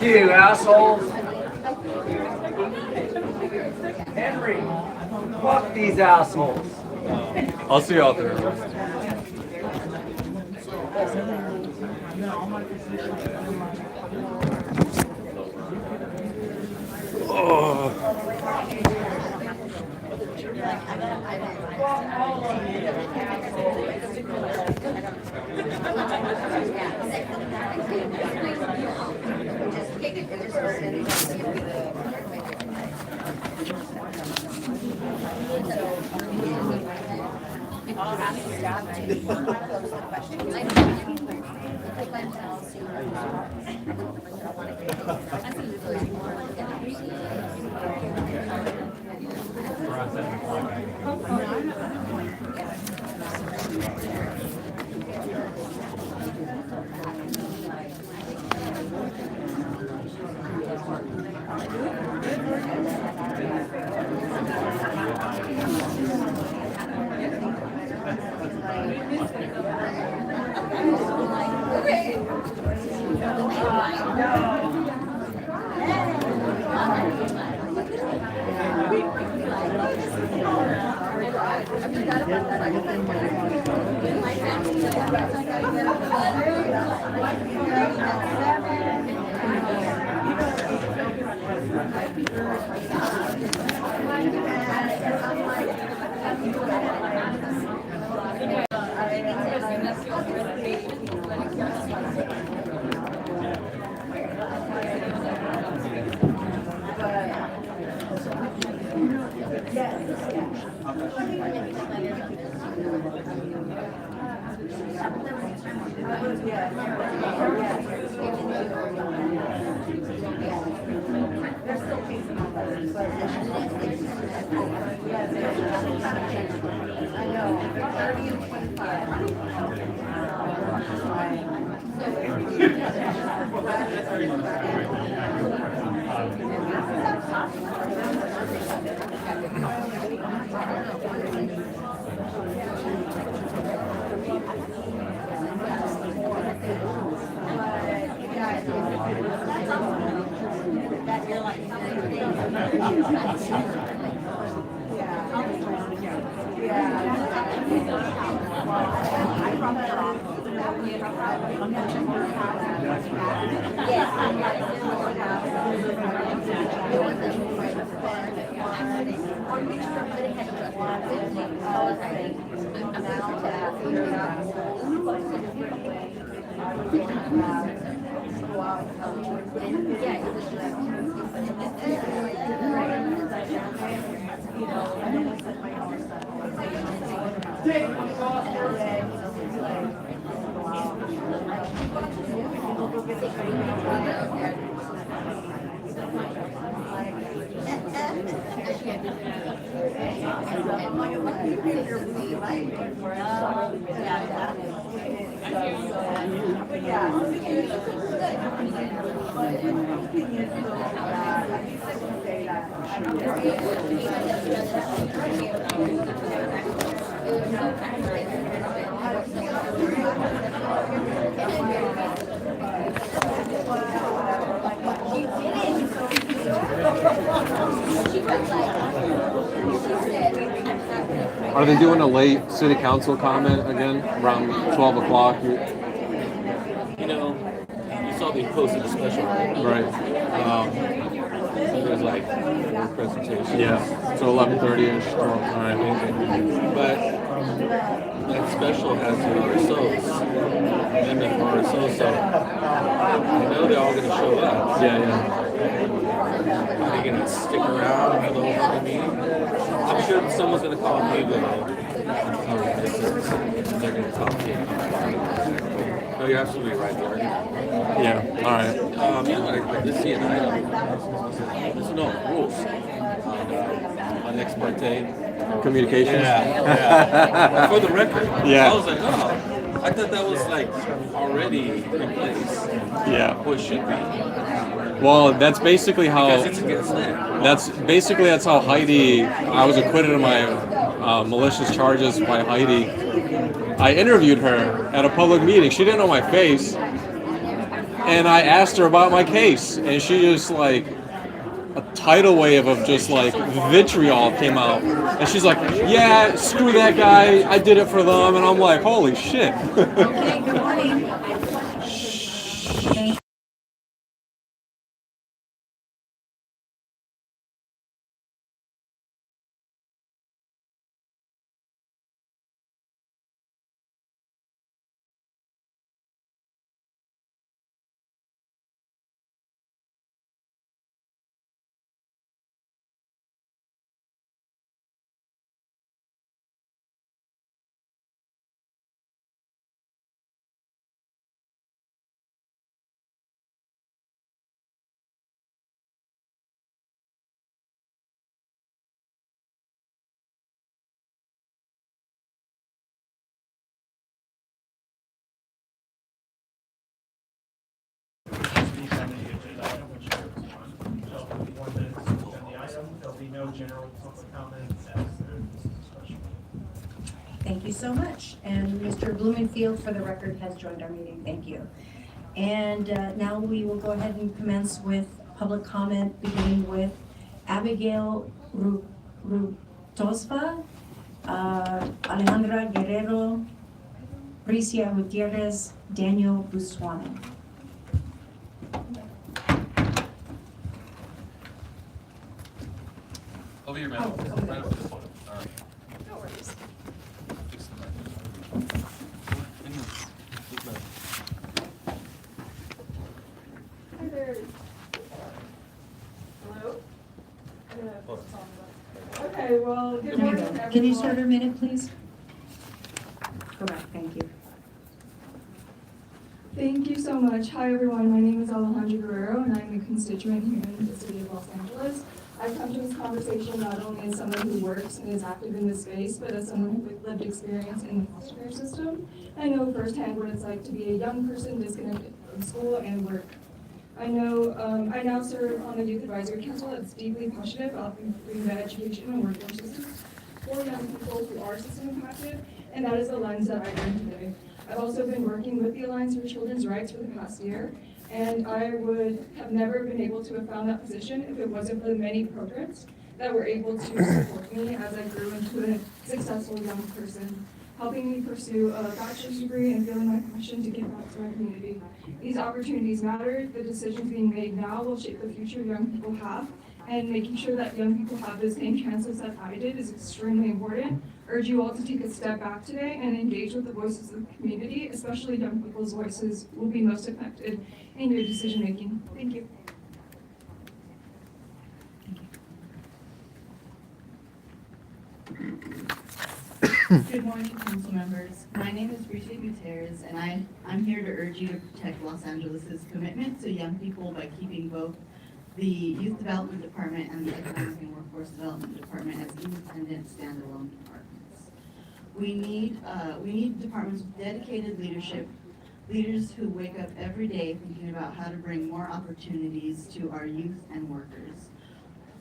You assholes! Henry, fuck these assholes! I'll see you out there. Oh. Are they doing a late city council comment again around 12 o'clock? You know, you saw they posted a special. Right. There's like one presentation. Yeah. So 11:30ish. All right. But that special has the RSOs. And the RSOs, so I know they're all going to show up. Yeah. Are they going to stick around for the whole fucking meeting? I'm sure someone's going to call me, but they're going to talk to you. No, you're absolutely right, Gary. Yeah. All right. You know, I did see an item. There's no rules on ex parte Communications. Yeah. For the record. Yeah. I was like, oh, I thought that was like already in place. Yeah. Or it should be. Well, that's basically how. Because it's against them. That's how Heidi. I was acquitted of my malicious charges by Heidi. I interviewed her at a public meeting. She didn't know my face, and I asked her about my case, and she just like a tidal wave of just like vitriol came out, and she's like, "Yeah, screw that guy. I did it for them," and I'm like, "Holy shit!" Okay, good morning. Thank Thank you so much. And Mr. Blumenfield, for the record, has joined our meeting. Thank you. And now we will go ahead and commence with public comment, beginning with Abigail Rutosva, Alejandra Guerrero, Bricia Gutierrez, Daniel Buswani. Over here, man. Right over this one. All right. No worries. Fix the mic. Hi there. Hello? I'm gonna put this on the- Okay, well, good There we morning, go. everyone. Can you start our minute, please? Correct, thank you. Thank you so much. Hi, everyone. My name is Alejandra Guerrero, and I'm a constituent here in the city of Los Angeles. I've come to this conversation not only as someone who works and is active in this space, but as someone with lived experience in the foster care system. I know firsthand what it's like to be a young person disconnected from school and work. I now serve on the Youth Advisory Council that's deeply passionate about improving the education and workforce systems for young people who are system impacted, and that is the lens that I bring today. I've also been working with the Alliance for Children's Rights for the past year, and I would have never been able to have found that position if it wasn't for the many programs that were able to support me as I grew into a successful young person, helping me pursue a bachelor's degree and feeling my passion to give back to my community. These opportunities matter. The decisions being made now will shape the future young people have, and making sure that young people have the same chances that I did is extremely important. I urge you all to take a step back today and engage with the voices of the community, especially young people's voices will be most affected in your decision making. Thank you. Good morning, council members. My name is Bricia Gutierrez, and I'm here to urge you to protect Los Angeles' commitment to young people by keeping both the Youth Development Department and the Economic and Workforce Development Department as independent, standalone departments. We need departments with dedicated leadership, leaders who wake up every day thinking about how to bring more opportunities to our youth and workers.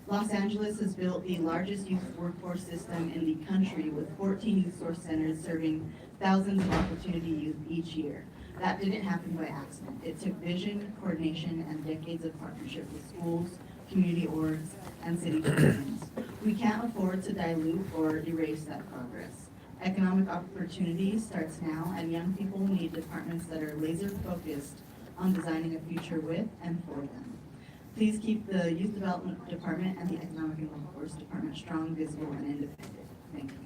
Los Angeles has built the largest youth workforce system in the country with 14 youth source centers serving thousands of opportunity youth each year. That didn't happen by accident. It took vision, coordination, and decades of partnership with schools, community orgs, and city governments. We can't afford to dilute or erase that progress. Economic opportunity starts now, and young people need departments that are laser focused on designing a future with and for them. Please keep the Youth Development Department and the Economic and Workforce Department strong, visible, and independent. Thank you.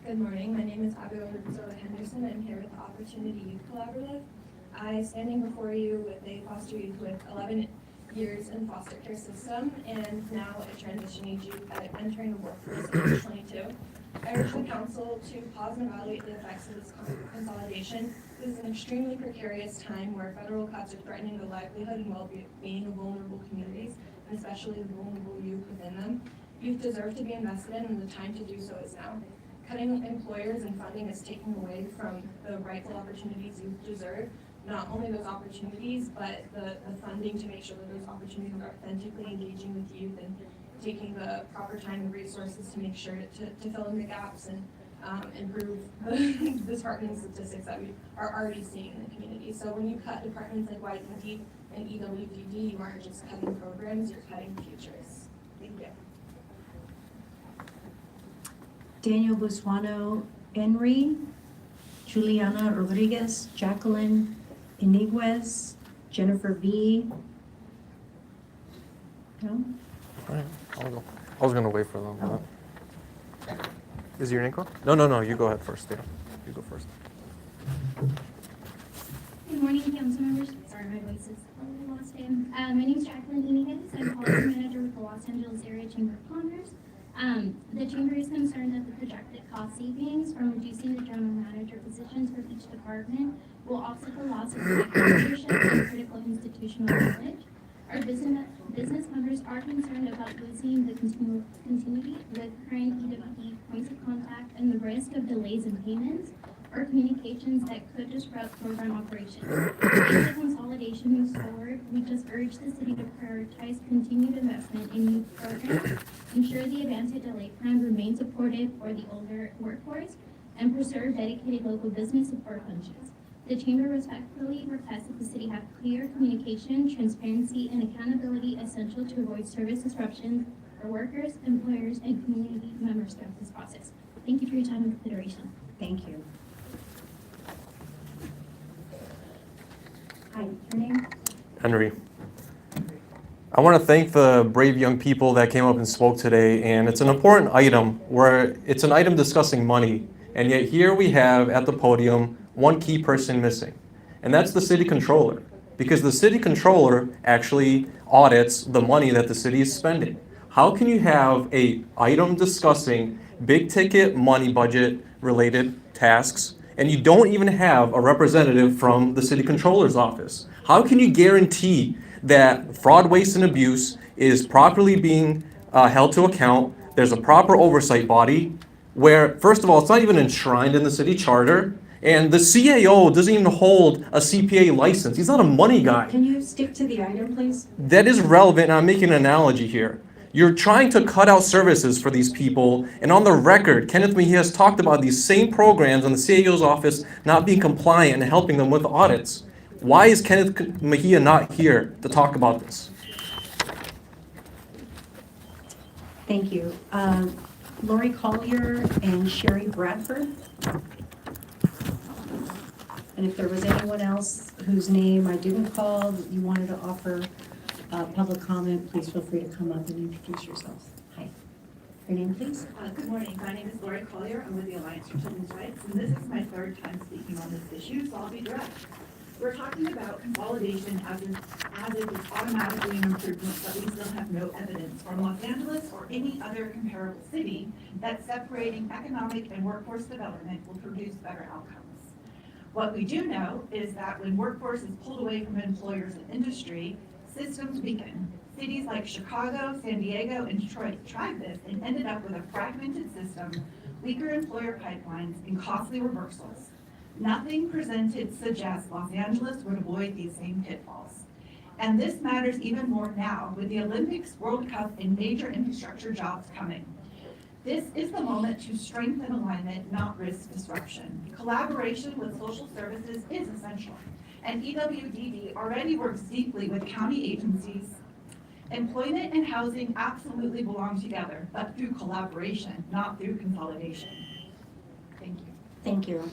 Good morning. My name is Abigail Henderson. I'm here with the Opportunity Youth Collaborative. I standing before you with a foster youth with 11 years in foster care system and now a transitioning youth entering the workforce at age 22. I urge the council to pause and evaluate the effects of this consolidation. This is an extremely precarious time where federal cuts are threatening the livelihood and well-being of vulnerable communities, and especially the vulnerable youth within them. Youth deserve to be invested in, and the time to do so is now. Cutting employers and funding is taking away from the rightful opportunities youth deserve. Not only those opportunities, but the funding to make sure that those opportunities are authentically engaging with youth and taking the proper time and resources to make sure to fill in the gaps and improve the disheartening statistics that we are already seeing in the community. So when you cut departments like YDD and EWDD, you aren't just cutting programs, you're cutting futures. Thank you. Daniel Busuano Henry, Juliana Rodriguez, Jacqueline Iniguez, Jennifer V. No? All right, I'll go. I was gonna wait for them. But... Is your name called? No. You go ahead first. Yeah, you go first. Good morning, council members. Sorry, my voice is a little lost in. My name is Jacqueline Iniguez. I'm policy manager with the Los Angeles Area Chamber of Commerce. The chamber is concerned that the projected cost savings from reducing the general manager positions for each department will offset the loss of leadership and critical institutional knowledge. Our business members are concerned about losing the continuity with current EWD points of contact and the risk of delays in payments or communications that could disrupt program operations. As the consolidation moves forward, we just urge the city to prioritize continued investment in youth programs, ensure the Advanced Delay Plan remains supportive for the older workforce, and preserve dedicated local business support functions. The Chamber respectfully requests that the city have clear communication, transparency, and accountability essential to avoid service disruptions for workers, employers, and community members throughout this process. Thank you for your time and consideration. Thank you. Hi, your name? Henry. I want to thank the brave young people that came up and spoke today, and it's an important item where it's an item discussing money, and yet here we have at the podium one key person missing, and that's the city controller, because the city controller actually audits the money that the city is spending. How can you have a item discussing big ticket money budget related tasks and you don't even have a representative from the city controller's office? How can you guarantee that fraud, waste, and abuse is properly being held to account? There's a proper oversight body where, first of all, it's not even enshrined in the city charter, and the CAO doesn't even hold a CPA license. He's not a money guy. Can you stick to the item, please? That is relevant, and I'm making an analogy here. You're trying to cut out services for these people, and on the record, Kenneth Mejia has talked about these same programs in the CAO's office not being compliant and helping them with audits. Why is Kenneth Mejia not here to talk about this? Thank you. Lori Collier and Sherry Bradford. And if there was anyone else whose name I didn't call that you wanted to offer public comment, please feel free to come up and introduce yourselves. Hi. Your name, please? Good morning. My name is Lori Collier. I'm with the Alliance for Children's Rights, and this is my third time speaking on this issue, so I'll be direct. We're talking about consolidation as if it's automatically an improvement, but we still have no evidence from Los Angeles or any other comparable city that separating economic and workforce development will produce better outcomes. What we do know is that when workforce is pulled away from employers and industry, systems weaken. Cities like Chicago, San Diego, and Detroit tried this and ended up with a fragmented system, weaker employer pipelines, and costly reversals. Nothing presented suggests Los Angeles would avoid these same pitfalls. And this matters even more now with the Olympics, World Cup, and major infrastructure jobs coming. This is the moment to strengthen alignment, not risk disruption. Collaboration with social services is essential, and EWDD already works deeply with county agencies. Employment and housing absolutely belong together, but through collaboration, not through consolidation. Thank you. Thank you.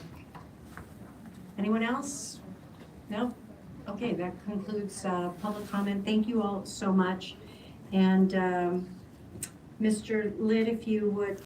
Anyone else? No? Okay, that concludes public comment. Thank you all so much. And Mr. Litt, if you would